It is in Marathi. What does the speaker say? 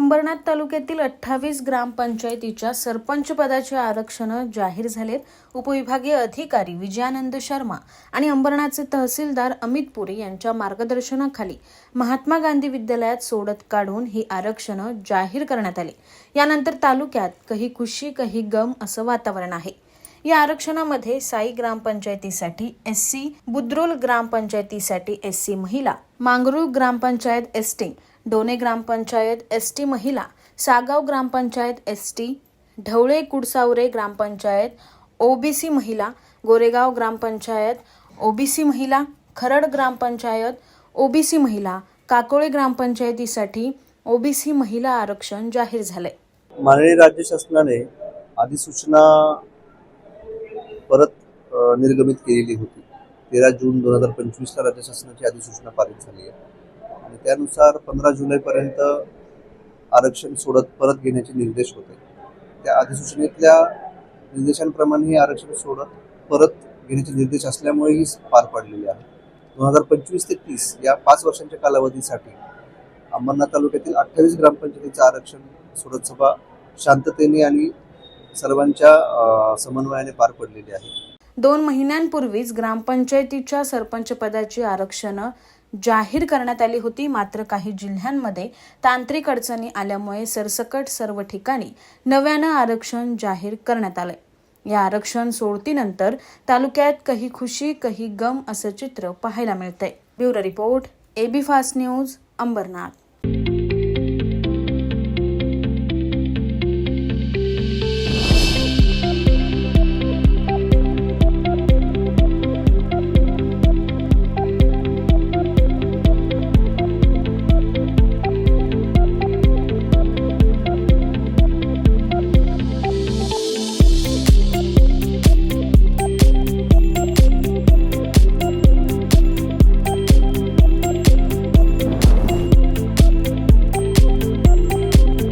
अंबरनाथ तालुक्यातील 28 ग्रामपंचायतीच्या सरपंच पदाचे आरक्षण जाहीर झालेत. उपविभागीय अधिकारी विजयानंद शर्मा आणि अंबरनाथचे तहसीलदार अमित पुरी यांच्या मार्गदर्शनाखाली महात्मा गांधी विद्यालयात सोडत काढून ही आरक्षण जाहीर करण्यात आली. यानंतर तालुक्यात कही खुशी कही गम असं वातावरण आहे. या आरक्षणामध्ये साई ग्रामपंचायतीसाठी एससी, बुद्रोल ग्रामपंचायतीसाठी एससी महिला, मांगरूळ ग्रामपंचायत एसटी, डोने ग्रामपंचायत एसटी महिला, सागाव ग्रामपंचायत एसटी, ढवळे कुडसावरे ग्रामपंचायत ओबीसी महिला, गोरेगाव ग्रामपंचायत ओबीसी महिला, खरड ग्रामपंचायत ओबीसी महिला, काकोळे ग्रामपंचायतीसाठी ओबीसी महिला आरक्षण जाहीर झाले. माननीय राज्य शासनाने अधिसूचना परत निर्गमित केलेली होती. 13 जून 2025 ला राज्य शासनाची अधिसूचना पारित झाली आहे आणि त्यानुसार 15 जुलैपर्यंत आरक्षण सोडत परत घेण्याचे निर्देश होते. त्या अधिसूचनेतल्या निर्देशांप्रमाणे हे आरक्षण सोडत परत घेण्याचे निर्देश असल्यामुळे ही पार पाडलेली आहे. 2025 ते 30 या 5 वर्षांच्या कालावधीसाठी अंबरनाथ तालुक्यातील 28 ग्रामपंचायतीचं आरक्षण सोडत सभा शांततेने आणि सर्वांच्या समन्वयाने पार पडलेली आहे. 2 महिन्यांपूर्वीच ग्रामपंचायतीच्या सरपंच पदाची आरक्षण जाहीर करण्यात आली होती. मात्र काही जिल्ह्यांमध्ये तांत्रिक अडचणी आल्यामुळे सरसकट सर्व ठिकाणी नव्यानं आरक्षण जाहीर करण्यात आलंय. या आरक्षण सोडतीनंतर तालुक्यात कही खुशी कही गम असं चित्र पाहायला मिळतंय. Bureau report, AB fast news, Ambernath.